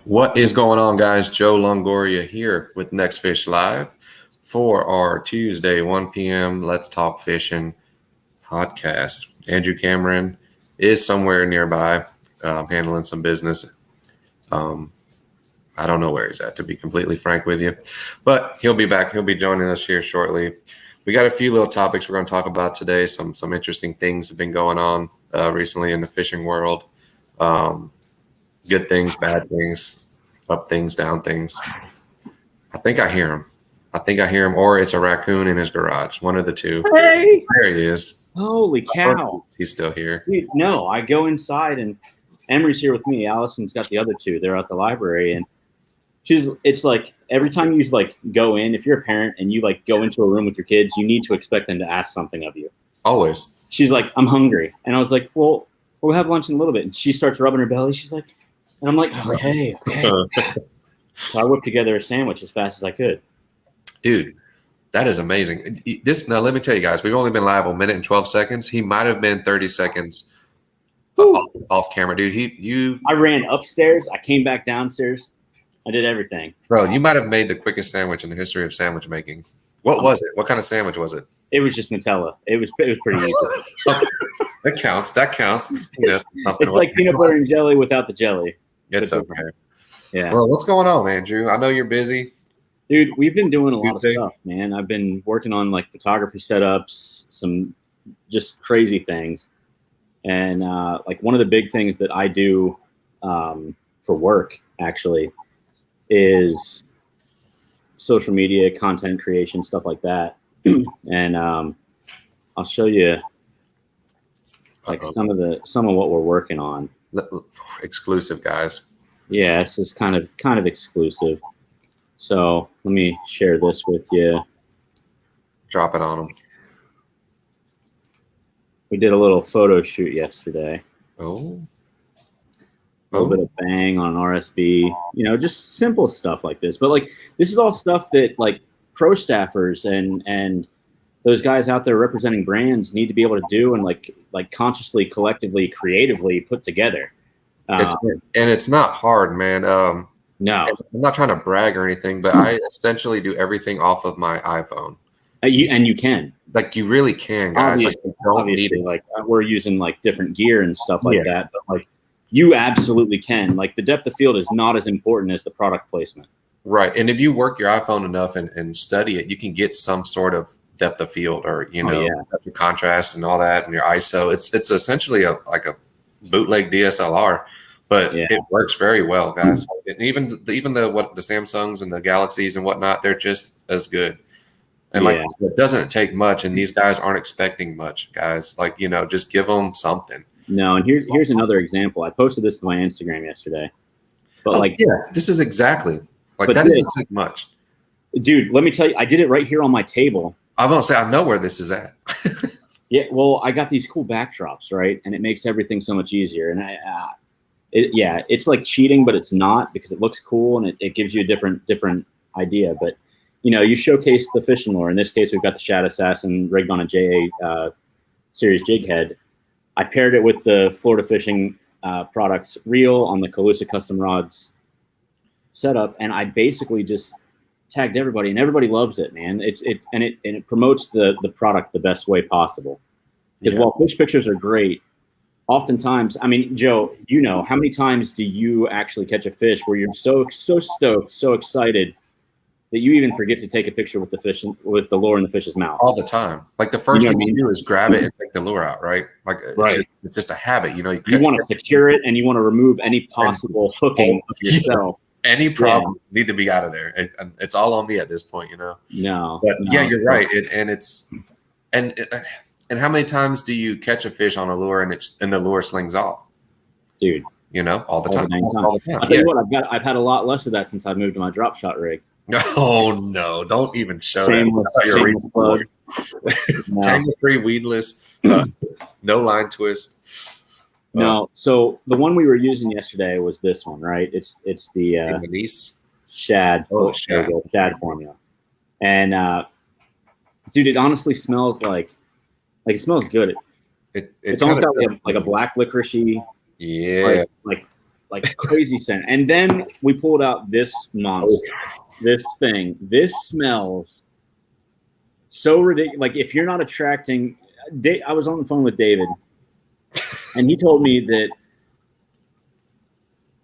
What is going on, guys? Joe Longoria here with NextFish Live for our Tuesday 1 p.m. Let's Talk Fishing podcast. Andrew Cameron is somewhere nearby handling some business. I don't know where he's at, to be completely frank with you, but he'll be back. He'll be joining us here shortly. We got a few little topics we're going to talk about today. Some interesting things have been going on recently in the fishing world. Good things, bad things, up things, down things. I think I hear him. Or it's a raccoon in his garage. One of the two. Hey! There he is. Holy cow. He's still here. Dude, no, I go inside and Emery's here with me. Allison's got the other two. They're at the library. And it's like every time you go in, if you're a parent and you go into a room with your kids, you need to expect them to ask something of you. Always. She's like, I'm hungry. And I was like, well, we'll have lunch in a little bit. And she starts rubbing her belly. She's like, and I'm like, okay. So I whipped together a sandwich as fast as I could. Dude, that is amazing. Now, let me tell you guys, we've only been live a minute and 12 seconds. He might have been 30 seconds off camera, dude. I ran upstairs. I came back downstairs. I did everything. Bro, you might have made the quickest sandwich in the history of sandwich making. What was it? What kind of sandwich was it? It was just Nutella. It was pretty easy. That counts. It's like peanut butter and jelly without the jelly. It's okay. Yeah. Well, what's going on, Andrew? I know you're busy. Dude, we've been doing a lot of stuff, man. I've been working on photography setups, some just crazy things. And one of the big things that I do for work actually is social media, content creation, stuff like that. And I'll show you some of what we're working on. Exclusive, guys. Yeah, this is kind of exclusive. So let me share this with you. Drop it on them. We did a little photo shoot yesterday. Oh. A little bit of bang on an RSB, just simple stuff like this. But this is all stuff that pro staffers and those guys out there representing brands need to be able to do and consciously, collectively, creatively put together. It's not hard, man. No, I'm not trying to brag or anything, but I essentially do everything off of my iPhone. You can. You really can, guys. Obviously, we're using different gear and stuff like that, but you absolutely can. The depth of field is not as important as the product placement. Right. And if you work your iPhone enough and study it, you can get some sort of depth of field or, your contrast and all that and your ISO. It's essentially a bootleg DSLR, but it works very well, guys. And even the Samsungs and the Galaxies and whatnot, they're just as good. And it doesn't take much, and these guys aren't expecting much, guys. Just give them something. No, and here's another example. I posted this to my Instagram yesterday. But this is exactly that doesn't take much. Dude, let me tell you, I did it right here on my table. I'm gonna say I know where this is at. Yeah, well, I got these cool backdrops, right? And it makes everything so much easier. And it's like cheating, but it's not, because it looks cool and it gives you a different idea. But you showcase the fishing lure. In this case, we've got the Shad Assassin rigged on a JA series jig head. I paired it with the Florida Fishing products reel on the Calusa Custom Rods setup, and I basically just tagged everybody, and everybody loves it, man. It promotes the product the best way possible. Because while fish pictures are great, oftentimes, I mean, Joe, how many times do you actually catch a fish where you're so stoked, so excited that you even forget to take a picture with the fish, with the lure in the fish's mouth? All the time. The first thing you do is grab it and take the lure out, right? It's just a habit, You want to secure it, and you want to remove any possible hooking of yourself. Any problems need to be out of there. It's all on me at this point, No. But you're right. And how many times do you catch a fish on a lure and the lure slings off? Dude. All the time. All the time. I'll tell you what, I've had a lot less of that since I've moved to my drop shot rig. Oh no! Don't even show that. Tangle-free, weedless, no line twist. No, so the one we were using yesterday was this one, right? It's the Shad. Oh, Shad formula, and dude, it honestly smells like it smells good. It's almost got like a black licoricey. Yeah, like like crazy scent. And then we pulled out this monster, this thing. This smells so ridiculous. Like if you're not attracting, I was on the phone with David, and he told me that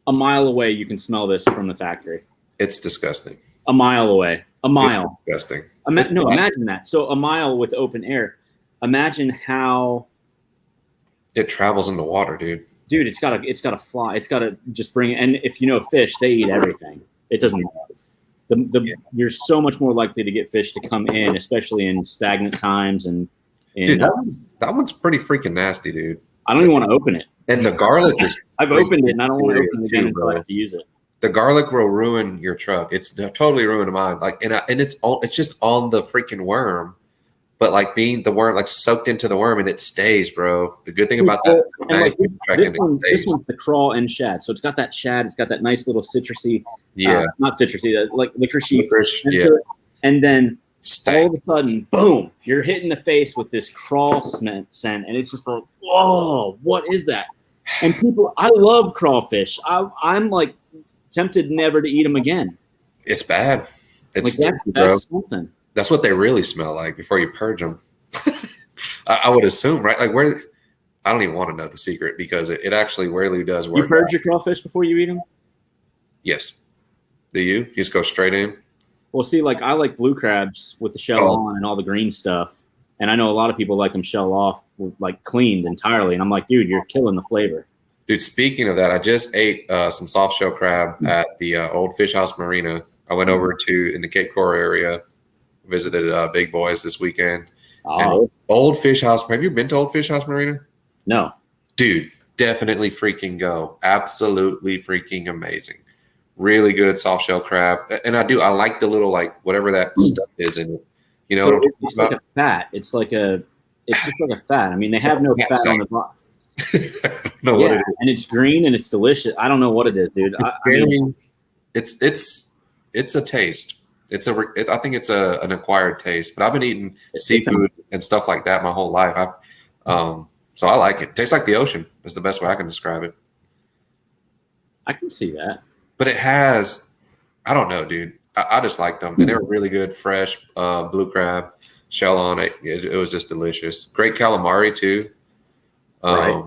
a mile away you can smell this from the factory. It's disgusting. A mile away. A mile. It's disgusting. Imagine that. So a mile with open air. Imagine how it travels in the water, dude. Dude, it's gotta fly. It's gotta just bring it. And if you know fish, they eat everything. It doesn't. You're so much more likely to get fish to come in, especially in stagnant times. And dude, that one's pretty freaking nasty, dude. I don't even want to open it. And the garlic is. I've opened it, and I don't want to open it again until I have to use it. The garlic will ruin your truck. It's totally ruined mine. Like, and it's just on the freaking worm. But like being the worm, like soaked into the worm, and it stays, bro. The good thing about that, like this one's the crawl and shad. So it's got that shad. It's got that nice little citrusy, not citrusy, like licoricey. Yeah. And then all of a sudden, boom! You're hitting the face with this crawl scent, and it's just like, whoa, what is that? And people, I love crawfish. I'm like tempted never to eat them again. It's bad. It's like that's something. That's what they really smell like before you purge them. I would assume, right? Like where, I don't even want to know the secret because it actually really does work. You purge your crawfish before you eat them? Yes. Do you? You just go straight in? Well, see, like I like blue crabs with the shell on and all the green stuff. And I know a lot of people like them shell off, like cleaned entirely. And I'm like, dude, you're killing the flavor. Dude, speaking of that, I just ate some soft shell crab at the Old Fish House Marina. I went over in the Cape Coral area. Visited Big Boys this weekend. Oh. Old Fish House. Have you been to Old Fish House Marina? No. Dude, definitely freaking go. Absolutely freaking amazing. Really good soft shell crab. And I like the little, like, whatever that stuff is in it. You know, so it's like a fat. It's just like a fat. I mean, they have no fat on the bottom. I don't know what it is. And it's green and it's delicious. I don't know what it is, dude. I mean, it's a taste. I think it's an acquired taste, but I've been eating seafood and stuff like that my whole life. So I like it. It tastes like the ocean is the best way I can describe it. I can see that. But it has, I don't know, dude. I just liked them. And they were really good, fresh blue crab, shell on it. It was just delicious. Great calamari too. Right.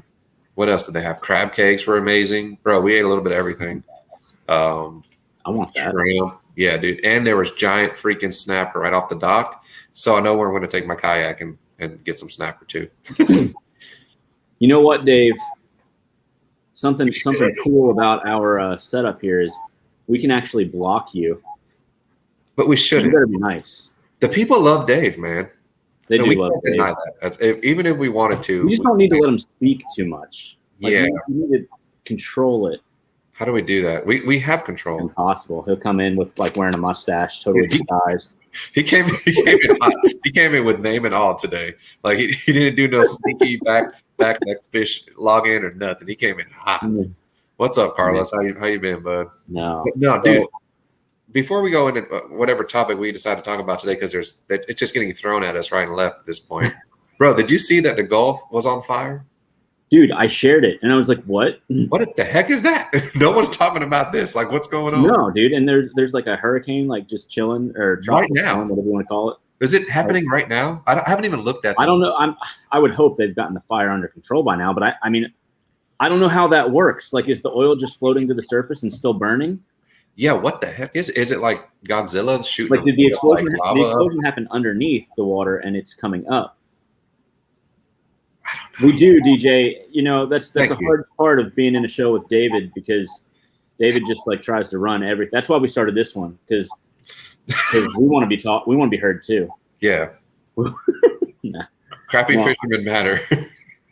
What else did they have? Crab cakes were amazing. Bro, we ate a little bit of everything. I want that. Shrimp. Yeah, dude. And there was giant freaking snapper right off the dock. So I know where I'm going to take my kayak and get some snapper too. You know what, Dave? Something cool about our setup here is we can actually block you. But we shouldn't. You better be nice. The people love Dave, man. They do love Dave. Deny that. Even if we wanted to. We just don't need to let him speak too much. Like, yeah. We need to control it. How do we do that? We have control. Impossible. He'll come in with like wearing a mustache, totally disguised. He came in hot. He came in with name and all today. Like he didn't do no sneaky back NextFish login or nothing. He came in hot. Mm-hmm. What's up, Carlos? How you been, bud? No, dude. Before we go into whatever topic we decide to talk about today, because it's just getting thrown at us right and left at this point, bro. Did you see that the Gulf was on fire? Dude, I shared it, and I was like, what? What the heck is that? No one's talking about this. Like, what's going on? No, dude, and there's like a hurricane, like, just chilling, or right now, chilling, whatever you want to call it. Is it happening right now? I haven't even looked at them. I don't know. I would hope they've gotten the fire under control by now, but I mean, I don't know how that works. Like, is the oil just floating to the surface and still burning? Yeah, what the heck is it? Like Godzilla shooting? Like, did the explosion happen underneath the water and it's coming up? We do, DJ. You know, that's a hard part of being in a show with David, because David just like tries to run everything. That's why we started this one, because we want to be taught. We want to be heard too. Yeah. Nah. Crappy fishermen matter.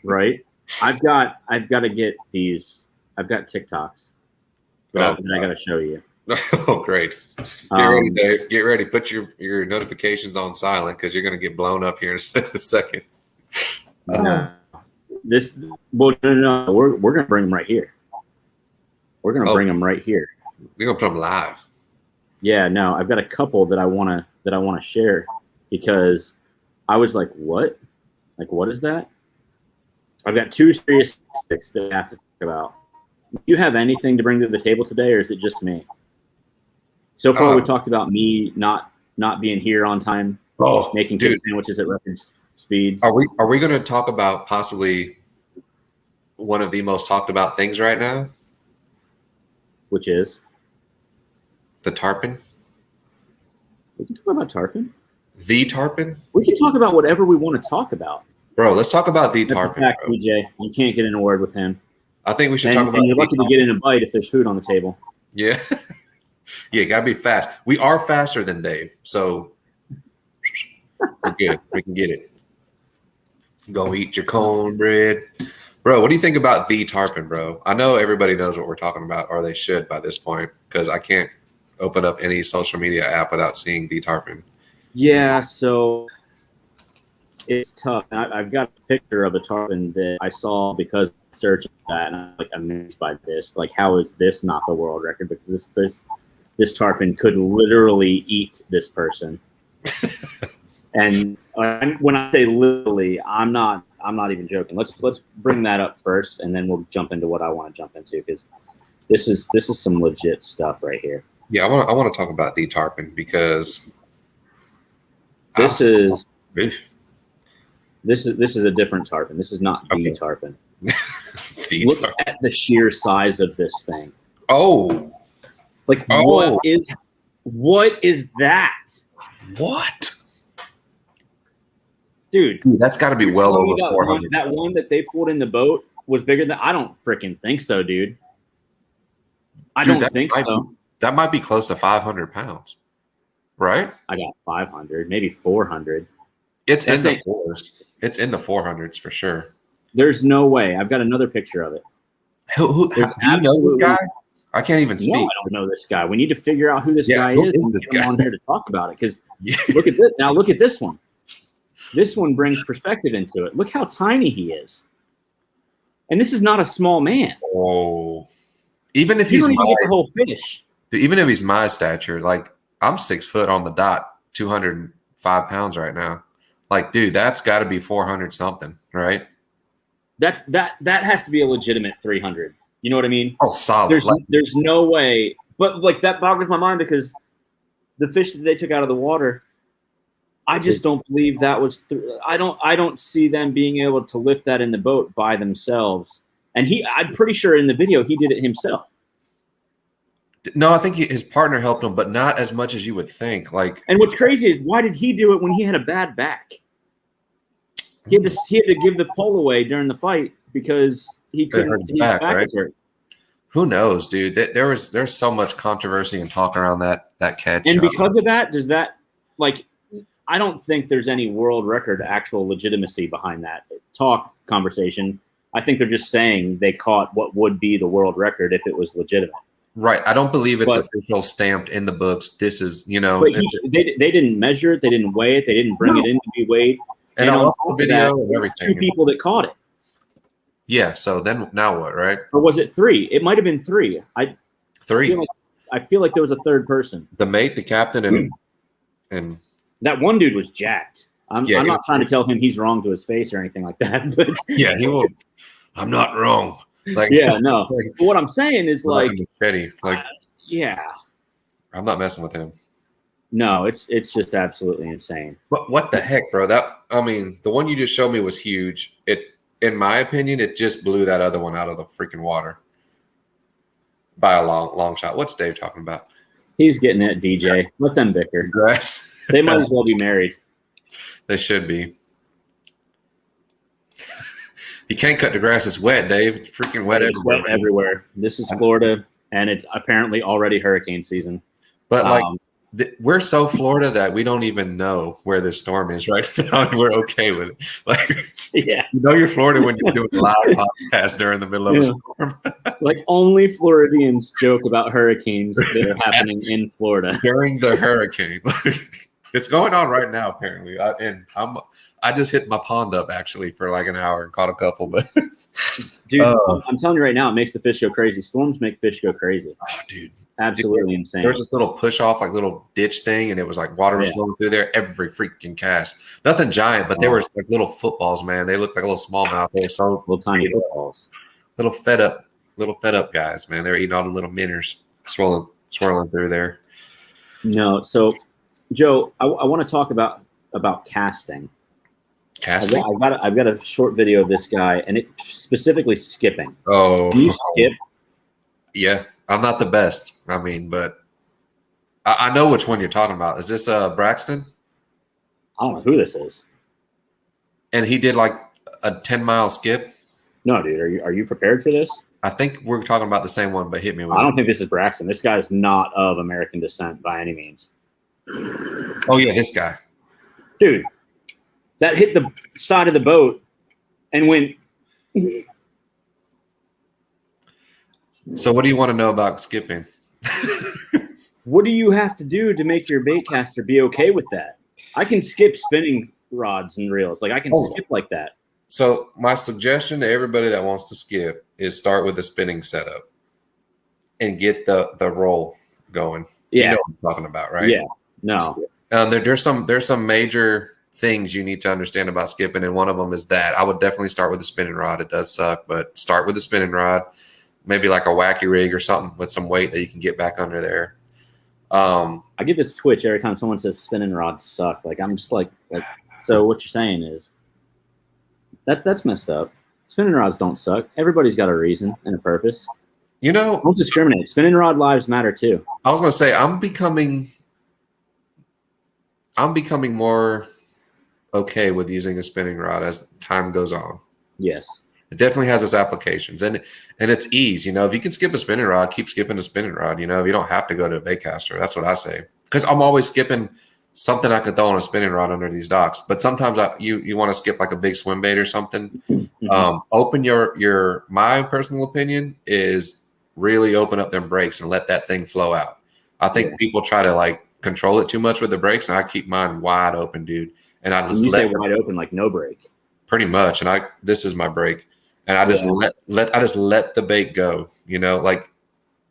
Right. I've got to get these. I've got TikToks that I got to show you. Oh, great. Get ready, Dave. Get ready. Put your notifications on silent, because you're going to get blown up here in a second. No. We're gonna bring them right here. We're gonna bring them right here. We're gonna put them live. Yeah, no, I've got a couple that I wanna share, because I was like, what? Like, what is that? I've got two serious topics that I have to talk about. Do you have anything to bring to the table today, or is it just me? So far, we've talked about me not being here on time, making fish sandwiches at record speeds. Are we going to talk about possibly one of the most talked about things right now? Which is? The tarpon. We can talk about tarpon. The tarpon? We can talk about whatever we want to talk about. Bro, let's talk about the tarpon. Fact, DJ, you can't get in a word with him. I think we should talk about. And you're lucky to get in a bite if there's food on the table. Yeah, yeah, gotta be fast. We are faster than Dave, so we're good. We can get it. Go eat your cornbread, bro. What do you think about the tarpon, bro? I know everybody knows what we're talking about, or they should by this point, because I can't open up any social media app without seeing the tarpon. Yeah, so it's tough. I've got a picture of a tarpon that I saw because of searching that, and I'm like amazed by this. Like, how is this not the world record? Because this tarpon could literally eat this person. And when I say literally, I'm not even joking. Let's bring that up first, and then we'll jump into what I want to jump into, because this is some legit stuff right here. Yeah, I want to talk about the tarpon because this is a different tarpon. This is not the tarpon. Look at the sheer size of this thing. Oh, like what is that? What? Dude, that's got to be well over 400. That one that they pulled in the boat was bigger than. I don't freaking think so, dude. I don't think so. That might be close to 500 pounds, right? I got 500, maybe 400. It's in the fours. It's in the 400s for sure. There's no way. I've got another picture of it. Do you know this guy? I can't even speak. No, I don't know this guy. We need to figure out who this guy is and get him on here to talk about it. Because look at this. Now look at this one. This one brings perspective into it. Look how tiny he is. And this is not a small man. Oh, even if he's get the whole fish. Even if he's my stature, like I'm 6 foot on the dot, 205 pounds right now. Like, dude, that's got to be 400 something, right? That has to be a legitimate 300. You know what I mean? Oh, solid. There's no way. But like that boggles my mind, because the fish that they took out of the water, I just don't believe that was. I don't see them being able to lift that in the boat by themselves. And I'm pretty sure in the video he did it himself. No, I think his partner helped him, but not as much as you would think. Like, and what's crazy is, why did he do it when he had a bad back? He had to give the pole away during the fight because he couldn't. Hurt his back, right? Who knows, dude? There's so much controversy and talk around that catch. And because of that, does that, like, I don't think there's any world record actual legitimacy behind that conversation. I think they're just saying they caught what would be the world record if it was legitimate. Right. I don't believe it's official stamped in the books. This is, But they didn't measure it. They didn't weigh it. They didn't bring it in to be weighed. And I watched the video and everything. 2 people that caught it. Yeah. So then now what, right? Or was it 3? It might have been 3. 3. I feel like there was a third person. The mate, the captain, and that one dude was jacked. I'm not trying to tell him he's wrong to his face or anything like that. But yeah, he will. I'm not wrong. Like, yeah, no. But what I'm saying is, like, yeah, I'm not messing with him. No, it's just absolutely insane. But what the heck, bro? The one you just showed me was huge. In my opinion, it just blew that other one out of the freaking water by a long shot. What's Dave talking about? He's getting it, DJ. Let them bicker. Grass. They might as well be married. They should be. You can't cut the grass. It's wet, Dave. It's freaking wet everywhere. Wet everywhere. This is Florida, and it's apparently already hurricane season. But we're so Florida that we don't even know where this storm is right now, and we're okay with it. Like, yeah, you're Florida when you're doing a live podcast during the middle of a storm. Like, only Floridians joke about hurricanes that are happening in Florida during the hurricane. It's going on right now, apparently. I just hit my pond up actually for like an hour and caught a couple. But dude, I'm telling you right now, it makes the fish go crazy. Storms make fish go crazy. Oh, dude, absolutely insane. There was this little push off, like little ditch thing, and it was like water was flowing through there every freaking cast. Nothing giant, but they were like little footballs, man. They looked like a little smallmouth. They were so little tiny footballs. Little fed up little fed up guys, man. They're eating all the little minnows swirling through there. No, so Joe, I want to talk about casting. Casting. I've got a short video of this guy, and it specifically skipping. Oh, Do you skip? Yeah, I'm not the best. I mean, but I know which one you're talking about. Is this Braxton? I don't know who this is. And he did like a 10-mile skip. No, dude, are you prepared for this? I think we're talking about the same one, but hit me with I don't think this is Braxton. This guy is not of American descent by any means. Oh yeah, this guy. Dude, that hit the side of the boat and went. So what do you want to know about skipping? What do you have to do to make your bait caster be okay with that? I can skip spinning rods and reels. Like I can skip like that. So my suggestion to everybody that wants to skip is start with the spinning setup and get the roll going. Yeah. You know what I'm talking about, right? Yeah. No. There's some major things you need to understand about skipping, and one of them is that I would definitely start with the spinning rod. It does suck, but start with the spinning rod, maybe like a wacky rig or something with some weight that you can get back under there. I get this twitch every time someone says spinning rods suck. Like I'm just like so what you're saying is that's messed up. Spinning rods don't suck. Everybody's got a reason and a purpose. You know, don't discriminate. Spinning rod lives matter too. I was gonna say I'm becoming more okay with using a spinning rod as time goes on. Yes. It definitely has its applications, and it's ease. You know, if you can skip a spinning rod, keep skipping a spinning rod. You know, you don't have to go to a bait caster. That's what I say, because I'm always skipping something I could throw on a spinning rod under these docks. But sometimes you want to skip like a big swim bait or something. Mm-hmm. Open your my personal opinion is really open up them brakes and let that thing flow out. I think people try to like control it too much with the brakes, and I keep mine wide open, dude. And I just let it wide open, like no brake. Pretty much. And this is my brake. And I just let the bait go, you know, like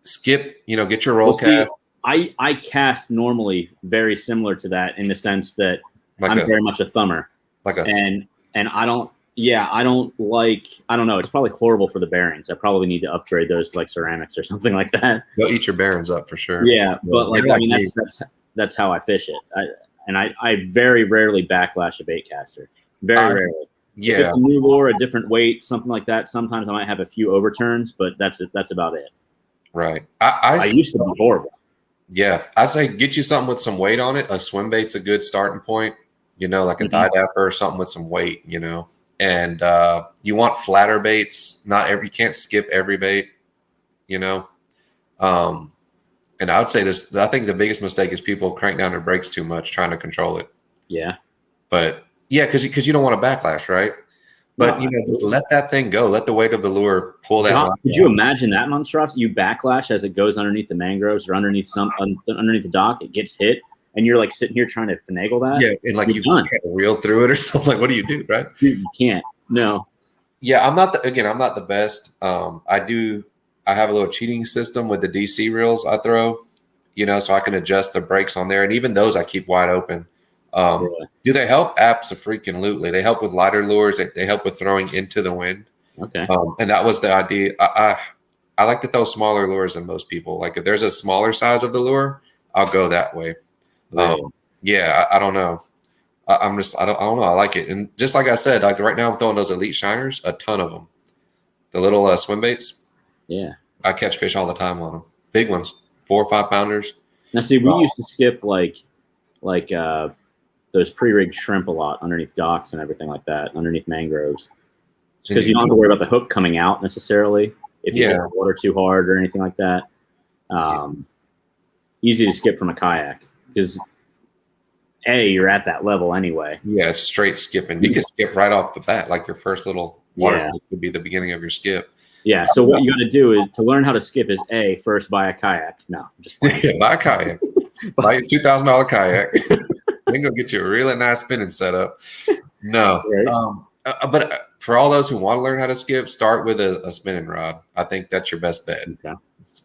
skip, you know, get your roll cast. I cast normally very similar to that in the sense that I'm very much a thumber. And I don't know. It's probably horrible for the bearings. I probably need to upgrade those to like ceramics or something like that. They'll eat your bearings up for sure. Yeah. But like, I mean, that's how I fish it. I very rarely backlash a bait caster. Very rarely. Yeah. If it's a new lure, a different weight, something like that. Sometimes I might have a few overturns, but that's it. That's about it. Right. I used to be horrible. Yeah. I say get you something with some weight on it. A swim bait's a good starting point, you know, like a dye dapper or something with some weight, you know. And you want flatter baits. You can't skip every bait, you know. And I would say this, I think the biggest mistake is people crank down their brakes too much trying to control it. Yeah. But yeah, because you don't want to backlash, right? But you know, just let that thing go. Let the weight of the lure pull that. Could you imagine that monstrosity? You backlash as it goes underneath the mangroves or underneath the dock. It gets hit, and you're like sitting here trying to finagle that. Yeah, and like you try to reel through it or something. Like, what do you do, right? Dude, you can't. No. Yeah, I'm not the best. I have a little cheating system with the DC reels I throw, you know, so I can adjust the brakes on there, and even those I keep wide open. Do they help? Abso-freaking-lutely. They help with lighter lures. They help with throwing into the wind. Okay. And that was the idea. I like to throw smaller lures than most people. Like if there's a smaller size of the lure, I'll go that way. Really? Yeah, I don't know. I don't know. I like it. And just like I said, like right now I'm throwing those Elite Shiners, a ton of them. The little swim baits. Yeah. I catch fish all the time on them. Big ones, 4 or 5 pounders. Now, see, we used to skip like those pre-rigged shrimp a lot underneath docks and everything like that, underneath mangroves. Because you don't have to worry about the hook coming out necessarily if you hit the water too hard or anything like that. Easy to skip from a kayak because you're at that level anyway. Yeah, it's straight skipping. You can skip right off the bat, like your first little water could be the beginning of your skip. Yeah. So what you got to do is to learn how to skip is first buy a kayak. No, I'm just playing. Buy a kayak. Buy a $2,000 kayak. Then go get you a really nice spinning setup. No. Right. But for all those who want to learn how to skip, start with a spinning rod. I think that's your best bet. Okay.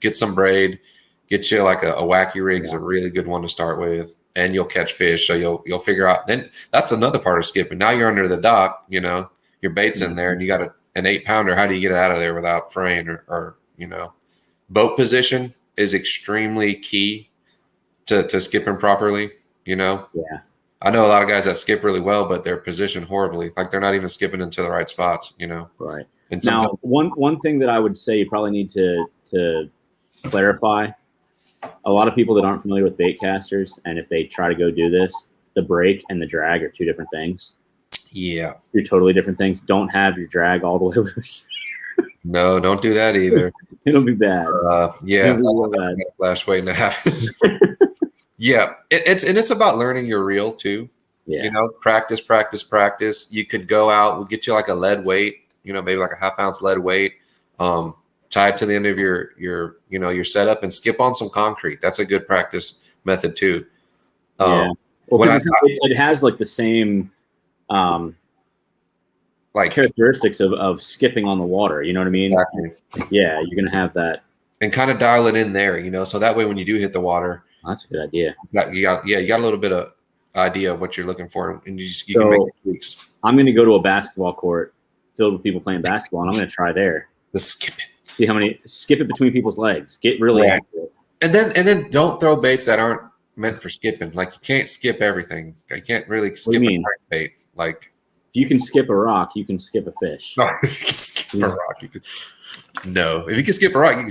Get some braid. Get you like a wacky rig is a really good one to start with. And you'll catch fish. So you'll figure out. Then that's another part of skipping. Now you're under the dock, you know, your bait's in there and you got an 8-pounder. How do you get it out of there without fraying or Boat position is extremely key to skipping properly. Yeah. I know a lot of guys that skip really well, but they're positioned horribly. Like they're not even skipping into the right spots. Right. And now, one thing that I would say you probably need to clarify. A lot of people that aren't familiar with bait casters, and if they try to go do this, the brake and the drag are two different things. Yeah. Two totally different things. Don't have your drag all the way loose. No, don't do that either. It'll be bad. Yeah, that's flash waiting to happen. Yeah, it's about learning your reel too. Yeah. Practice. You could go out, we'll get you like a lead weight, maybe like a half-ounce lead weight. Tie it to the end of your setup and skip on some concrete. That's a good practice method too. Yeah. Well, it has like the same like characteristics of skipping on the water. You know what I mean? Exactly. Yeah, you're gonna have that and kind of dial it in there. So that way when you do hit the water, that's a good idea. You got a little bit of idea of what you're looking for, and you can make tweaks. I'm gonna go to a basketball court filled with people playing basketball, and I'm gonna try there. The skipping. See how many skip it between people's legs. Get really accurate. And then don't throw baits that aren't meant for skipping. Like you can't skip everything. You can't really skip a bait. Like if you can skip a rock, you can skip a fish. No, if you can skip a rock, you could. No, if you can skip a rock, you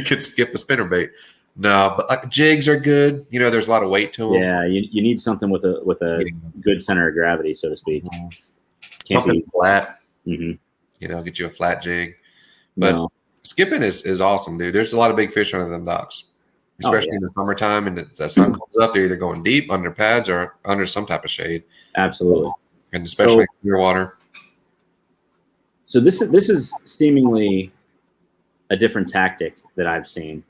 can skip a spinner bait. No, but like jigs are good. There's a lot of weight to them. Yeah, you need something with a good center of gravity, so to speak. Can't something be flat. Mm-hmm. Get you a flat jig. But skipping is awesome, dude. There's a lot of big fish under them docks, especially in the summertime. And as the sun comes up, they're either going deep under pads or under some type of shade. Absolutely. And especially clear water. So this is seemingly a different tactic that I've seen.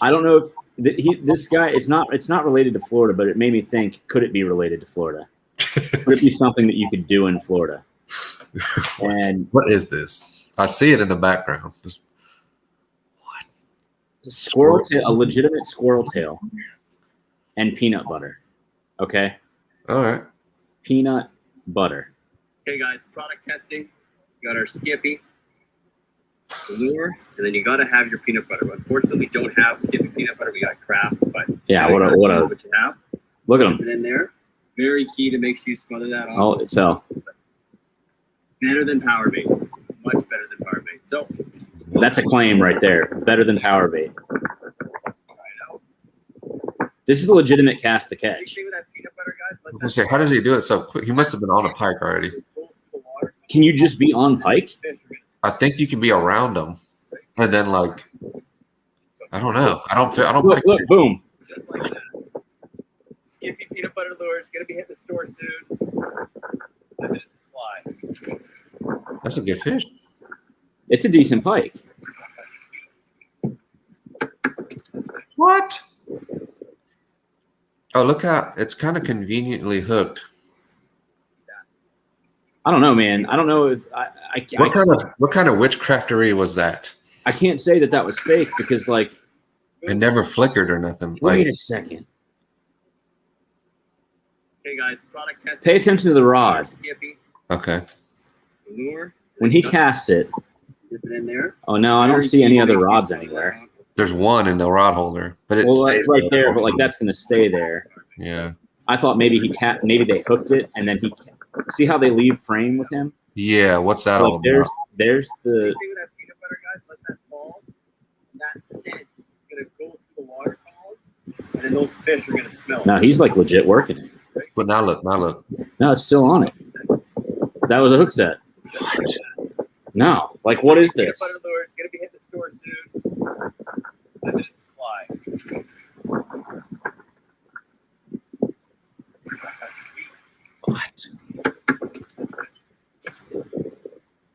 I don't know if this guy it's not related to Florida, but it made me think, could it be related to Florida? Could it be something that you could do in Florida? And what is this? I see it in the background. What? Squirrel tail, a legitimate squirrel tail, and peanut butter. Okay. All right. Peanut butter. Okay, guys. Product testing. We got our Skippy, the lure, and then you got to have your peanut butter. But unfortunately, we don't have Skippy peanut butter. We got Kraft, but yeah, what you have. Look at them. Put it in there. Very key to make sure you smother that off. Oh, it fell. Better than power bait. Much better than power bait. So that's a claim right there. Better than power bait. This is a legitimate cast to catch. How does he do it so quick? He must have been on a pike already. Can you just be on pike? I think you can be around them, and then like, I don't know. I don't. Look, boom. Just like that. Skippy peanut butter lure is gonna be hitting the store soon. Limited supply. That's a good fish. It's a decent pike. What? Oh, look how it's kind of conveniently hooked. I don't know, man. I don't know if what kind of witchcraftery was that? I can't say that was fake because like it never flickered or nothing. Wait a second. Okay, guys, product testing. Pay attention to the rod. Skippy. Okay. Lure. When he casts it. Dip it in there. Oh no, I don't see any other rods anywhere. There's one in the rod holder, but it stays right there. But like that's gonna stay there. Yeah. I thought maybe maybe they hooked it and then he. See how they leave frame with him? Yeah. What's that all about? There's the. That peanut butter, guys, let that fall. That scent is gonna go through the water column, and then those fish are gonna smell. No, he's like legit working it. But now look. No, it's still on it. That was a hook set. What? No, like what is this? Peanut butter lure is gonna be hitting the store soon. Limited supply. What?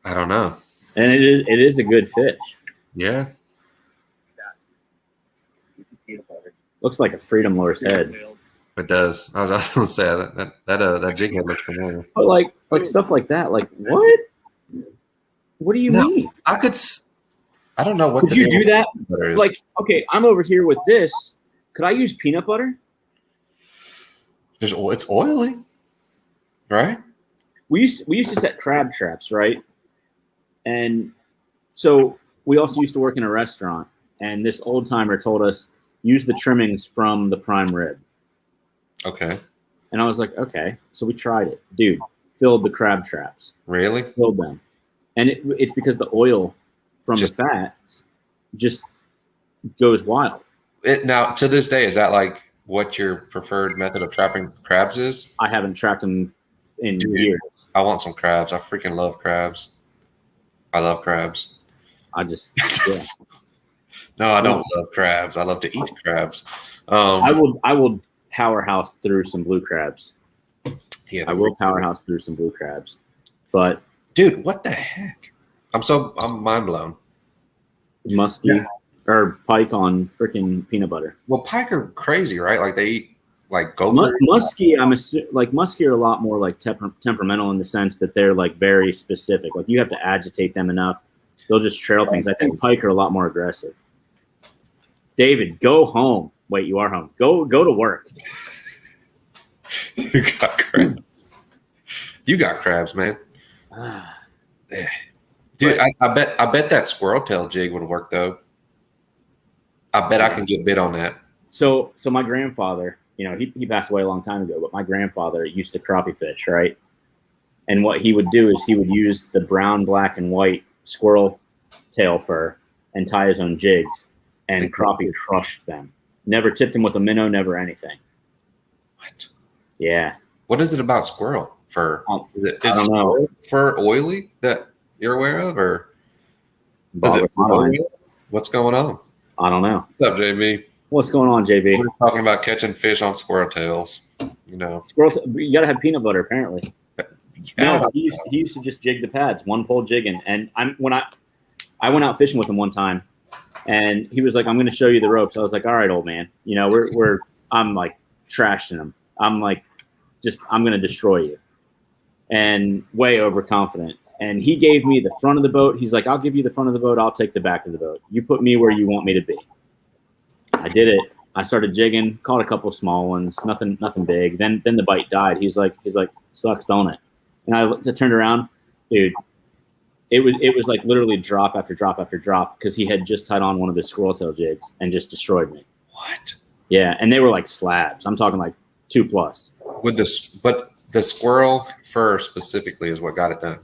I don't know. And it is a good fish. Yeah. Looks like a Freedom Lure's head. It does. I was going to say that jig head looks familiar. But like stuff like that, like what? What do you mean? I don't know what. Could you do that? Like, okay, I'm over here with this. Could I use peanut butter? It's oily, right? We used to set crab traps, right? And So we also used to work in a restaurant, and this old timer told us use the trimmings from the prime rib. Okay. And I was like, okay. So we tried it, dude. Filled the crab traps. Really? Filled them, and it's because the oil from the fats just goes wild. Now, to this day, is that like what your preferred method of trapping crabs is? I haven't trapped them in years. I want some crabs. I freaking love crabs. I love crabs. I just No, I don't love crabs. I love to eat crabs. I will powerhouse through some blue crabs. Yeah, I will powerhouse through some blue crabs. But dude, what the heck? I'm mind blown. Musky or pike on freaking peanut butter. Well, pike are crazy, right? Like they eat like gopher. Musky, musky are a lot more like temperamental in the sense that they're like very specific. Like you have to agitate them enough. They'll just trail things. I think pike are a lot more aggressive. David, go home. Wait, you are home. Go to work. You got crabs. You got crabs, man. Dude, I bet that squirrel tail jig would work though. I bet I can get bit on that. So my grandfather, he passed away a long time ago, but my grandfather used to crappie fish, right? And what he would do is he would use the brown, black, and white squirrel tail fur and tie his own jigs, and crappie crushed them. Never tipped them with a minnow, never anything. What? Yeah. What is it about squirrel fur? Is I don't know. Fur oily that you're aware of, or is it what's going on? I don't know. What's up, JB? What's going on, JB? We're talking about catching fish on squirrel tails. You got to have peanut butter, apparently. Yeah. No, he used to just jig the pads, one pole jigging. And I went out fishing with him one time, and he was like, "I'm going to show you the ropes." I was like, "All right, old man. I'm like trashing him. I'm like, I'm going to destroy you." And way overconfident. And he gave me the front of the boat. He's like, "I'll give you the front of the boat. I'll take the back of the boat. You put me where you want me to be." I did it. I started jigging, caught a couple small ones, nothing big. Then the bite died. He's like, "Sucks, don't it?" And I turned around, dude. It was like literally drop after drop after drop because he had just tied on one of his squirrel tail jigs and just destroyed me. What? Yeah, and they were like slabs. I'm talking like 2+. But the squirrel fur specifically is what got it done.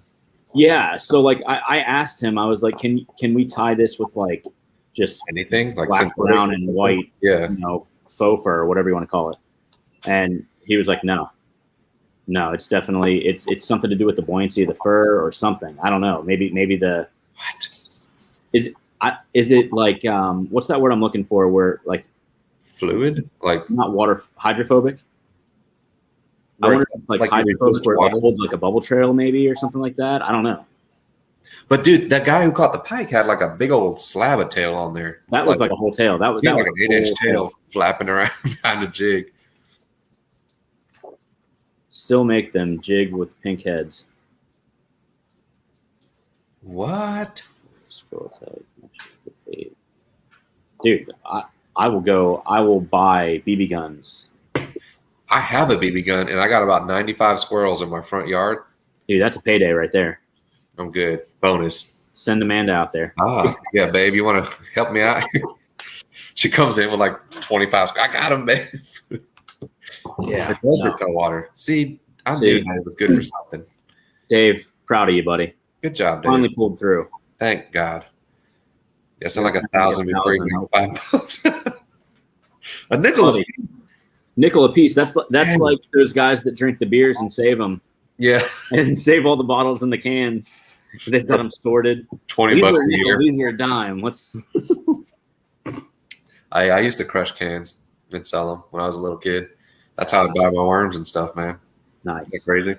Yeah, so like I asked him, I was like, "Can we tie this with like just anything like black, brown, and white, faux fur or whatever you want to call it?" And he was like, "No, it's definitely it's something to do with the buoyancy of the fur or something. I don't know. Maybe the what is it like? What's that word I'm looking for? Where like fluid, like not water, hydrophobic." I wonder if like hydrophobic where it holds like a bubble trail maybe or something like that. I don't know. But dude, that guy who caught the pike had like a big old slab of tail on there. That looked like a whole tail. That was like an 8-inch tail flapping around behind a jig. Still make them jig with pink heads. What? Dude, I will buy BB guns. I have a BB gun, and I got about 95 squirrels in my front yard. Dude, that's a payday right there. I'm good. Bonus. Send Amanda out there. Yeah, babe, you want to help me out? She comes in with like 25. I got him, babe. Yeah. It does repel water. See, I knew it was good for something. Dave, proud of you, buddy. Good job, Dave. Finally pulled through. Thank God. Yeah, sound like 1,000 before you make $5. A nickel a piece. Nickel a piece. That's like those guys that drink the beers and save them. Yeah. And save all the bottles in the cans. They've got them sorted. $20 a year. These are a dime. I used to crush cans and sell them when I was a little kid. That's how I buy my worms and stuff, man. Nice. Isn't that crazy?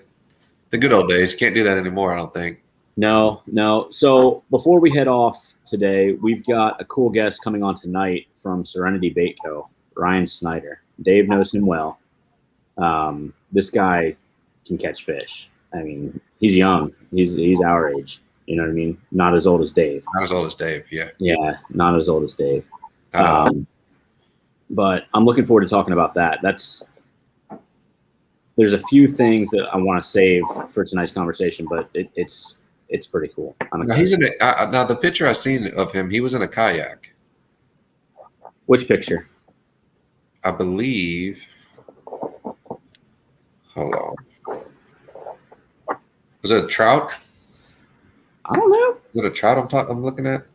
The good old days. You can't do that anymore, I don't think. No. So before we head off today, we've got a cool guest coming on tonight from Serenity Bait Co., Ryan Snyder. Dave knows him well. This guy can catch fish. I mean, he's young. He's our age. You know what I mean? Not as old as Dave. Not as old as Dave, yeah. Yeah, not as old as Dave. But I'm looking forward to talking about that. There's a few things that I want to save for tonight's conversation, but it's pretty cool. Now, he's in now the picture I seen of him, he was in a kayak. Which picture? I believe. Hold on. Was it a trout? I don't know. Was it a trout I'm looking at?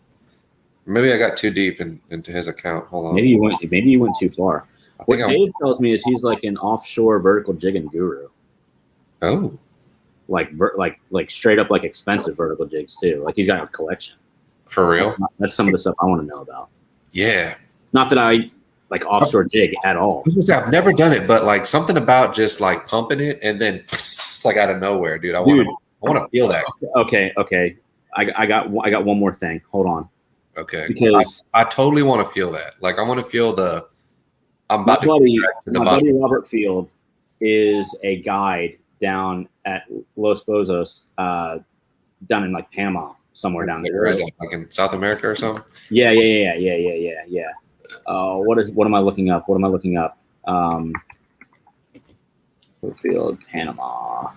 Maybe I got too deep into his account. Hold on. Maybe you went too far. What Dave tells me is he's like an offshore vertical jigging guru. Oh. Like straight up like expensive vertical jigs too. Like he's got a collection. For real? That's some of the stuff I want to know about. Yeah. Not that I like offshore jig at all. I've never done it, but like something about just like pumping it and then like out of nowhere, dude. I want to feel that. Okay. I got one more thing. Hold on. Okay. Because I totally want to feel that. Like I want to feel the. My buddy Robert Field is a guide down at Los Bozos, down in like Panama, somewhere down there. Where is it? Like in South America or something? Yeah. What am I looking up? Field, Panama.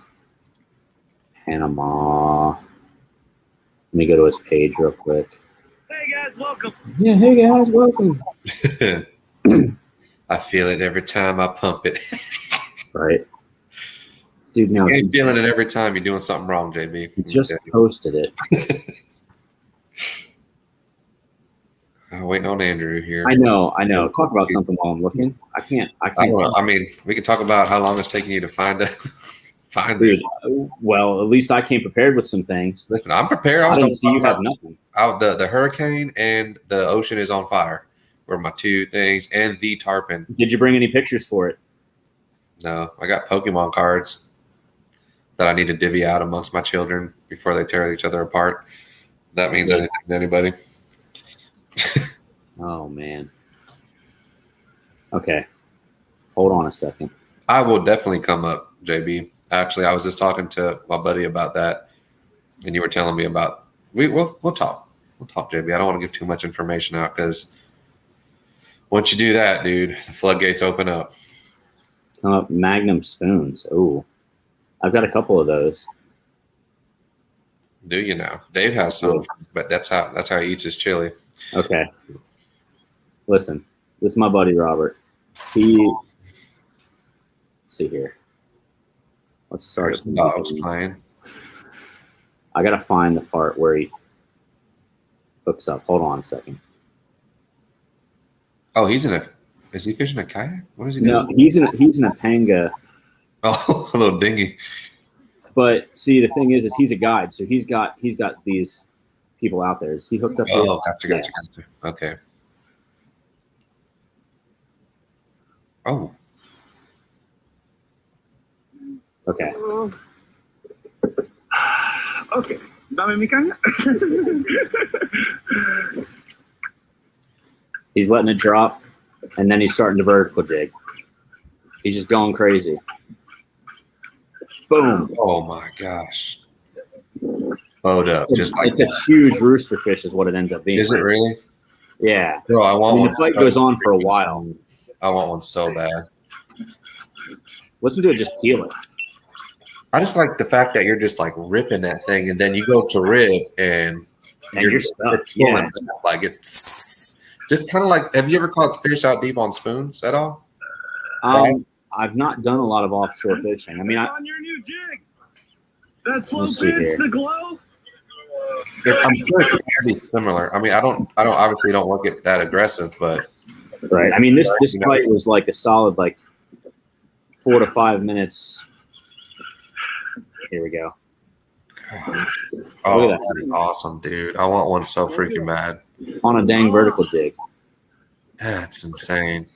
Let me go to his page real quick. Hey guys, welcome. Yeah, hey guys, welcome. I feel it every time I pump it. Right. Dude, no. You're feeling it every time you're doing something wrong, JB. You just posted it. I'm waiting on Andrew here. I know. Talk about something while I'm looking. I can't. I mean, we can talk about how long it's taking you to find this. Well, at least I came prepared with some things. Listen, I'm prepared. I didn't see you have nothing. The hurricane and the ocean is on fire were my two things, and the tarpon. Did you bring any pictures for it? No, I got Pokemon cards that I need to divvy out amongst my children before they tear each other apart. That means anything to anybody. Oh, man. Okay. Hold on a second. I will definitely come up, JB. Actually, I was just talking to my buddy about that, and you were telling me about we'll talk. We'll talk, JB. I don't want to give too much information out because once you do that, dude, the floodgates open up. Come up Magnum spoons. Oh, I've got a couple of those. Do you now? Dave has some, but that's how he eats his chili. Okay. Listen, this is my buddy Robert. Let's see here. Let's start. Dogs playing. I gotta find the part where he hooks up. Hold on a second. Oh, is he fishing a kayak? What is he doing? No, he's in a panga. Oh, a little dinghy. But see, the thing is he's a guide, so he's got these people out there. Is he hooked up? Oh, gotcha. Okay. Oh. Okay. Okay. Dame mi caña. He's letting it drop, and then he's starting to vertical jig. He's just going crazy. Boom. Oh my gosh. Bowed up. Just like it's a huge rooster fish is what it ends up being. Is it really? Yeah. Bro, I want one. The fight goes on for a while. I want one so bad. Listen to it just peel it. I just like the fact that you're just like ripping that thing, and then you go to rib, and you're stuck. Yeah. Like it's just kind of like. Have you ever caught fish out deep on spoons at all? I've not done a lot of offshore fishing. I mean, on your new jig. That slow pitch, the glow. I'm sure it's pretty similar. I mean, I don't obviously don't work it that aggressive, but right. I mean, this fight was like a solid 4 to 5 minutes. Here we go. Oh, that is awesome, dude. I want one so freaking bad. On a dang vertical jig. That's insane.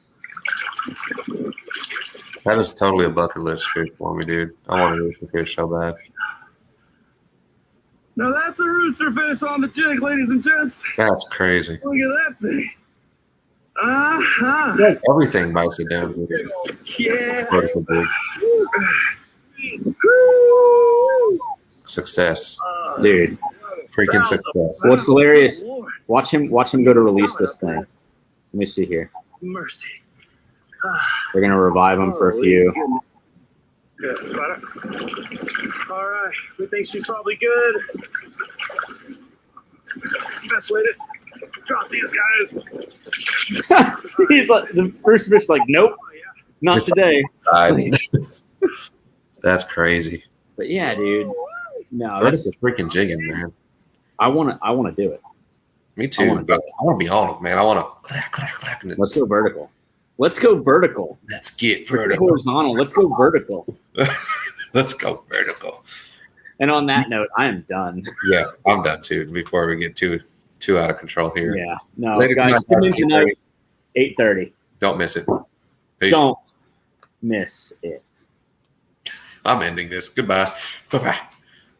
That is totally a bucket list fish for me, dude. I want a rooster fish so bad. Now that's a rooster fish on the jig, ladies and gents. That's crazy. Look at that thing. Everything bites it down, dude. Yeah. Vertical jig. Success. Dude. Freaking success. What's hilarious, watch him go to release this thing. Let me see here. Mercy. They're going to revive him for a few. Good. Right. All right. We think she's probably good. Best way to drop these guys. He's like the first fish. Like, nope, not today. That's crazy. But yeah, dude. No, that's a freaking jigging, man. I wanna do it. Me too. I want to be on it, man. I want to. Let's go vertical. Let's go vertical. Let's get vertical. Horizontal. Let's go vertical. Let's go vertical. And on that note, I am done. Yeah, I'm done too. Before we get too out of control here. Yeah. No, later guys. Tonight, 8:30. Don't miss it. Peace. Don't miss it. I'm ending this. Goodbye. Bye-bye.